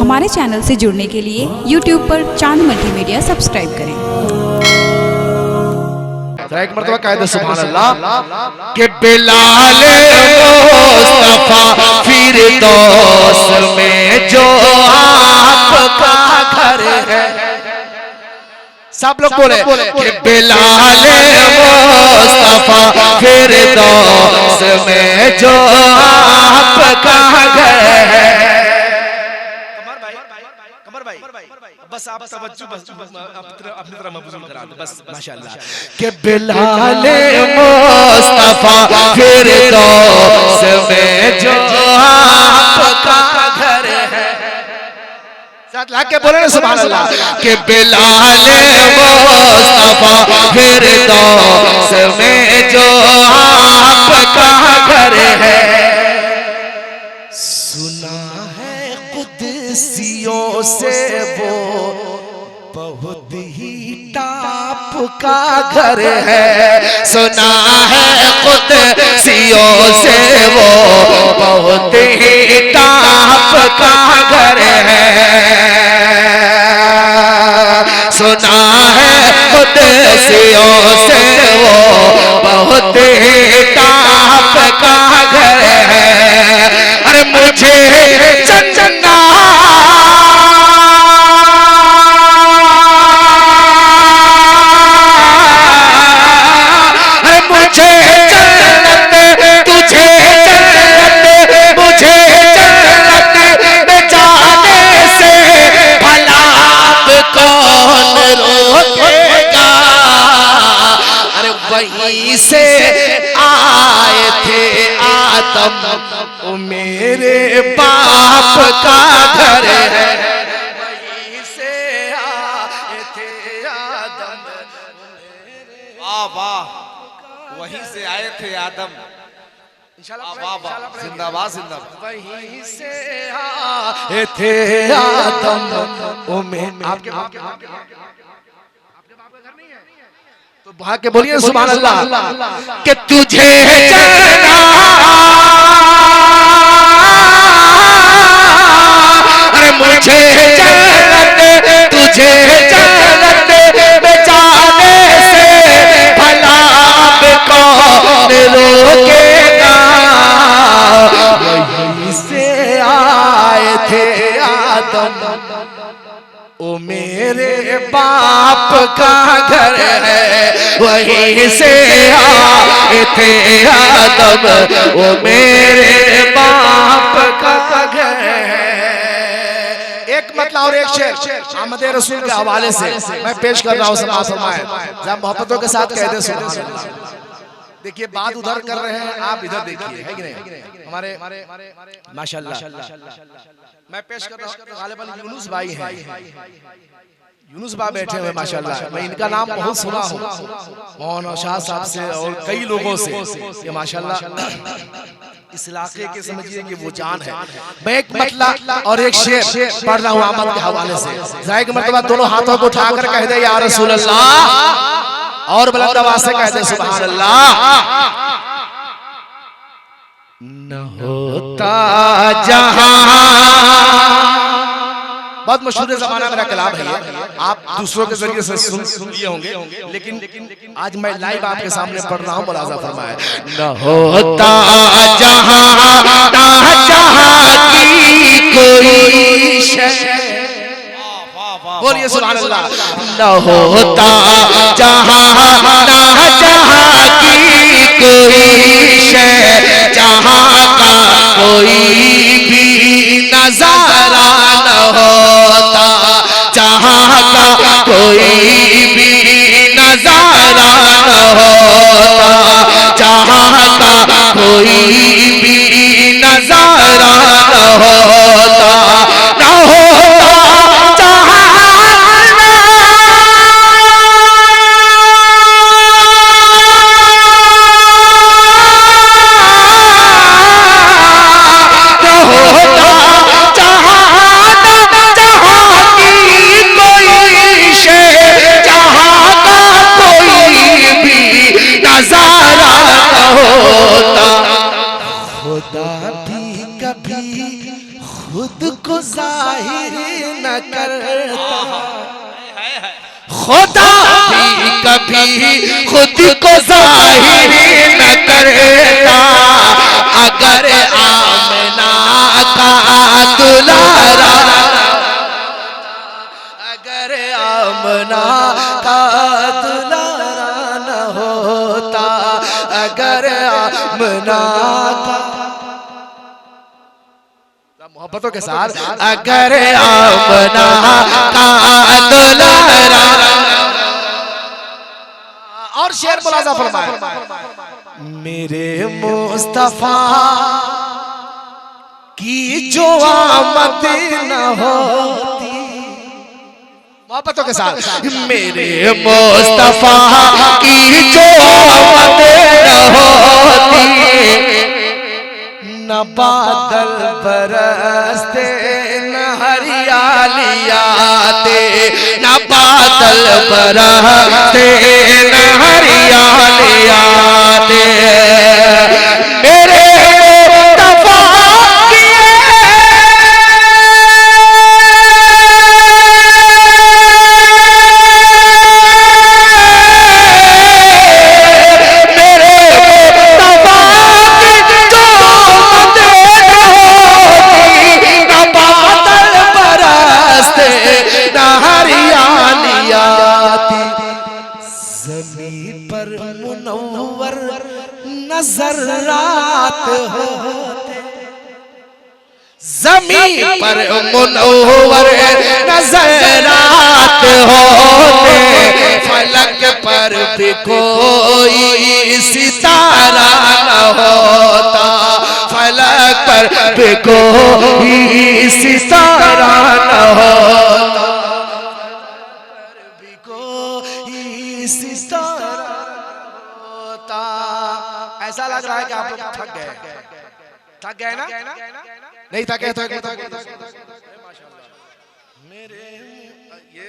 हमारे चैनल से जुड़ने के लिए YouTube पर चांद मल्टीमीडिया सब्सक्राइब करें। एक मरतबा कह दे सुभान अल्लाह कि बिलाल मुस्तफा फिरदौस में जो आपका घर है। सब लोग बोले कि बिलाल मुस्तफा फिरदौस में जो आपका घर है। बस आप तवज्जो अपनी तरह मबूल करा दो बस माशाअल्लाह कि बिलाल मुस्तफा फिरदौस में जो आपका घर है। साथ लाके बोले ना सुभान अल्लाह कि बिलाल मुस्तफा फिरदौस में जो आपका घर है। सुना है कुदसियों से वो बहुत ही टाप का घर है। सुना है कुदसियों से वो बहुत ही टाप का घर है। सुना है कुदसियों से वो बहुत ही टाप का घर है। अरे मुझे चंचना वहीं से आए थे आदम, वो मेरे बाप का घर है। वहीं से आए थे आदम, वाह वाह, वहीं से आए थे आदम। इंशाल्लाह वाह वाह, जिंदाबाद जिंदाबाद। वहीं से आए थे आदम, वो मेरे आपके बाप का घर नहीं है तो वहां के बोलिए सुभान अल्लाह कि तुझे जाना अरे मुझे जन्नत तुझे जन्नत में जाने से भला कौन रोकेगा। वहीं से आए थे आदम, ओ मेरे बाप का घर है। वहीं से आए थे आदम, वो मेरे बाप का घर है। एक मतलब और एक शेर अहमद रसूल के हवाले से मैं पेश कर रहा हूँ। समाज फरमाए जब मोहब्बतों के साथ कह दे सुभान अल्लाह। देखिए बात उधर कर रहे हैं, आप इधर देखिए, है कि नहीं? हमारे माशाल्लाह मैं पेश कर रहा हूं गालिबन यूनुस भाई हैं। यूनुस भाई बैठे हुए माशाल्लाह, मैं इनका नाम बहुत सुना हूं मौलाना शाह साहब से और कई लोगों से। ये माशाल्लाह इस इलाके के समझिए कि वो जान है। मैं एक मतलब और एक शेर पढ़ रहा हूं अहमद के हवाले से। जायक मर्तबा दोनों हाथों को उठाकर कह दे या रसूल अल्लाह, और बुलंद आवाज से कह दे सुभान अल्लाह। न होता जहां, बहुत मशहूर ज़माना मेरा कलाम है, आप दूसरों के जरिए से सुन लिए होंगे, लेकिन आज मैं लाइव आपके सामने पढ़ रहा हूं। मुलाज़ा फरमाए न होता जहां की कोई शय, बोलिए सुभान अल्लाह। न होता जहां की कोई शय, जहां का कोई भी नजारा न होता, जहां का कोई भी नजारा न होता, जहां का कोई भी नजारा न होता, न होता खुदा भी कभी खुद को जाहिर न करता, खुदा भी कभी खुद को जाहिर न करता, अगर आमना का दुलारा, अगर आमना का दुलारा न होता, अगर आमना का मोहब्बतों के साथ, अगर आमना का दुलारा। और शेर मुलाजा फरमाए, मेरे मुस्तफा की जो आमद न होती, मोहब्बतों के साथ, मेरे मुस्तफा की जो आमद न होती, न बादल बरसते न हरियाली आते, न बादल बरसते न हरियाली आते, मेरे मुस्तफा नज़रात होते, ज़मीन पर मुनव्वर नज़रात होते, फलक पर भी कोई सितारा न होता, फलक पर भी कोई सितारा न होता, भी कोई सितारा होता। ऐसा लग रहा है कि आप लोग थक गए ना? नहीं थके तो मेरे ये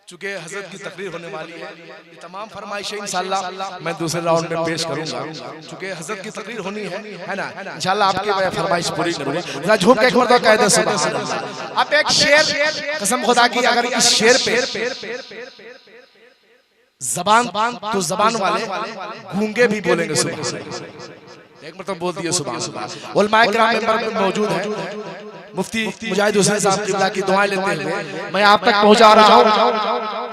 चूंकि हजरत की तकरीर होने वाली है, ये तमाम फरमाइशें इंशाल्लाह मैं दूसरे राउंड में पेश करूंगा, चूंकि हजरत की तकरीर होनी है ना, इंशाल्लाह आपकी मैं फरमाइश पूरी करूंगा। जरा झूम के एक मर्तबा कह दे सुभान अल्लाह। अब एक शेर, कसम खुदा की, अगर इस शेर पे जबान तो जबान वाले गूंगे भी बोलेंगे सुभान अल्लाह। एक मतलब बोल दिए सुभान अल्लाह। उलमाए किराम मेंबर में मौजूद है, मुफ्ती मुजाहिद हुसैन साहब किबला की दुआएं लेते हुए मैं आप तक पहुंचा रहा हूं,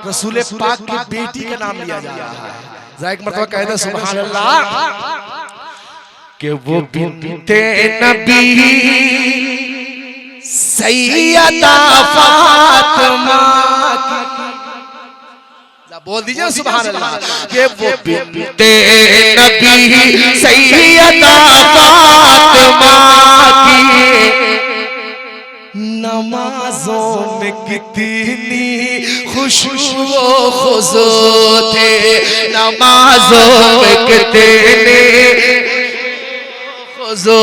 रसूल पाक की बेटी का नाम लिया जा रहा है। जरा एक मतलब कह दे सुभान अल्लाह, कि वो बिन्ते नबी सैयदा फातिमा, बोल दीजिए सुभान अल्लाह, कि वो बिन्ते नबी सैयदा फातिमा की नमाजों में कितनी खुशू खुशू थे, नमाजों में कितने खुशू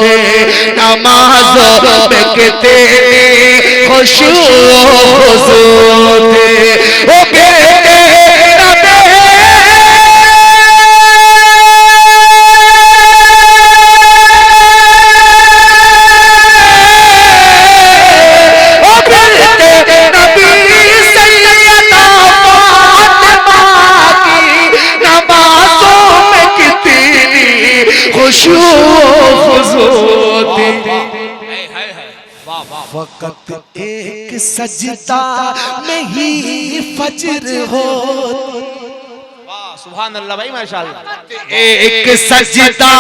थे, नमाजों में कितने खुशू खुशू थे, ओ वक़्त एक सजदा में ही फजर हो, सुभान अल्लाह भाई माशाअल्लाह, एक सजदा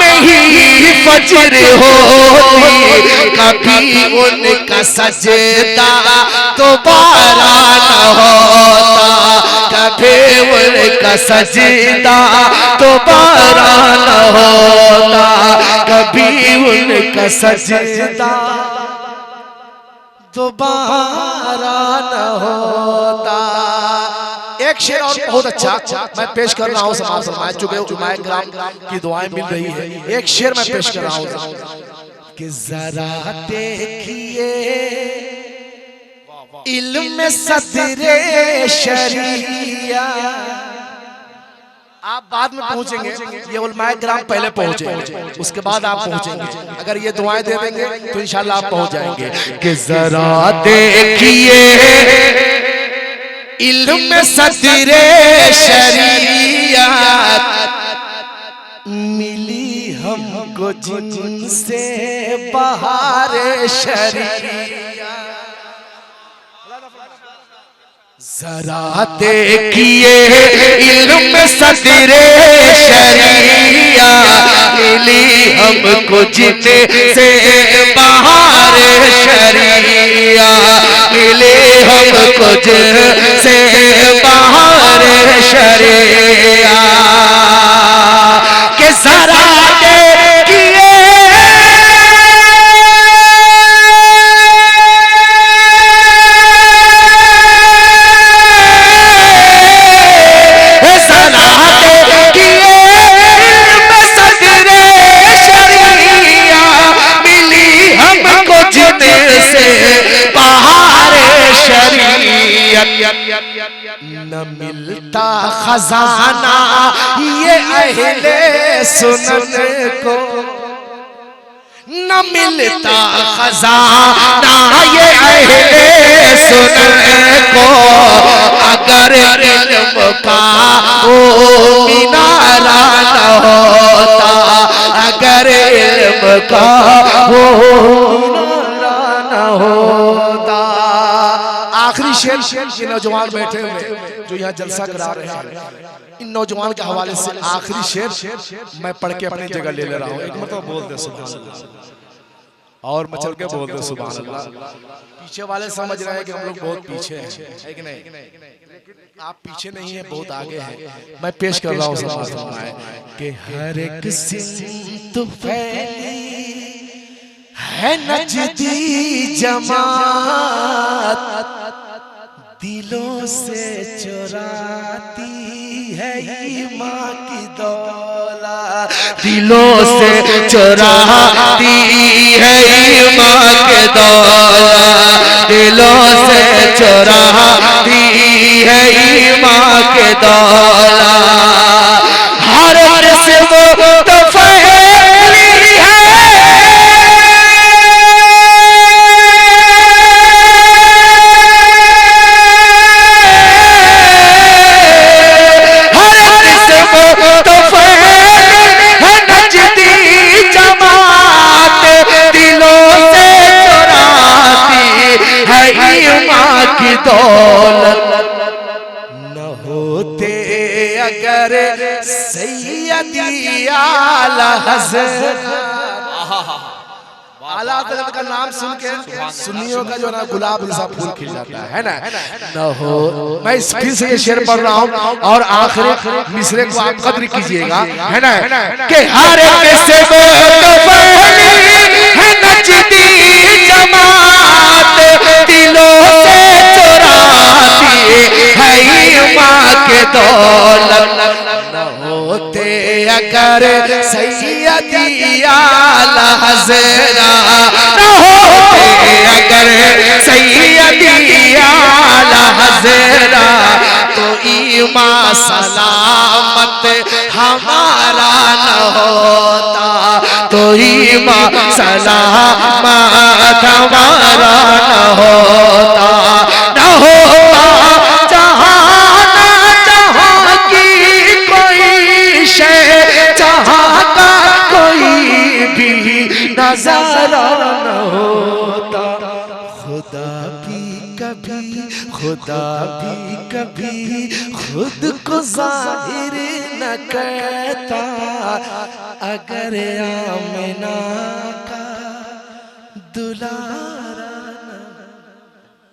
में ही फजर होती, कभी उनका सजदा दोबारा न होता, कभी उनका सजदा दोबारा न होता, कभी उनका सजदा दोबारा न होता। एक शेर और बहुत अच्छा मैं पेश कर रहा हूँ, समाज फरमाए, चुके उलमाए किराम की दुआएं मिल रही है। एक शेर मैं पेश कर रहा हूँ कि जरा देखिए इल्म सदरे शरिया, आप बाद में पहुंचेंगे, ये उलमाए किराम पहले पहुंचे, उसके बाद आप पहुंचेंगे। अगर ये दुआएं दे देंगे तो इंशाल्लाह आप पहुंच जाएंगे। कि जरा देखिए इल्म सदरे शरीयत मिली हमको जिनसे बहार शरीयत। जरा देखिए इल्म सदरे शरिया मिली हमको जिनसे बहार शरिया मिली हमको जिनसे बहार शरिया। के जरा न मिलता खजाना ये अहले सुनन को, न मिलता खजाना ये अहले सुनन को। अगर इल्म का वो मीनारा न होता, अगर इल्म का वो मीनारा न होता। आखिरी शेर ये नौजवान बैठे हुए जो यहाँ जलसा करा रहे हैं, इन नौजवान के हवाले से आखिरी शेर मैं पढ़ के अपनी जगह ले ले रहा हूँ। एक मतलब बोल दे सुभान अल्लाह और मचल के बोल दे सुभान अल्लाह। पीछे वाले समझ रहे हैं कि हम लोग बहुत पीछे हैं, है कि नहीं? आप पीछे नहीं है, बहुत आगे हैं। मैं पेश कर रहा हूँ कि हर एक सिमत फैली है नजदी जमात, दिलों से चुराती है ईमान की दौलत, दिलों से चुराती है ईमान की दौलत, दिलों से चुराती है ईमान की दौलत। हर से वो तो फैली है दौलत। न होते अगर सैयदी आला हज़रत, आला हज़रत का नाम सुन के सुन्नियों का जो ना गुलाब जैसा फूल खिल जाता है ना। न हो, मैं फिर से ये शेर पढ़ रहा हूँ और आखिरी मिसरे को आप कद्र कीजिएगा, है ना। कि हर एक से वो तो फैली है नजदी जमात, दिलों से चुराती है ईमान के दौलत। न होते अगर सैयदी आला हज़रत, न होते अगर सैयदी आला हज़रत, तो ईमान सलामत हमारा न होता, तो ईमान सलामत हमारा न होता। न होता जहाँ की कोई शय, जहाँ का कोई भी नजारा न होता। खुदा भी कभी खुद को जाहिर न करता, अगर आमिना का दुला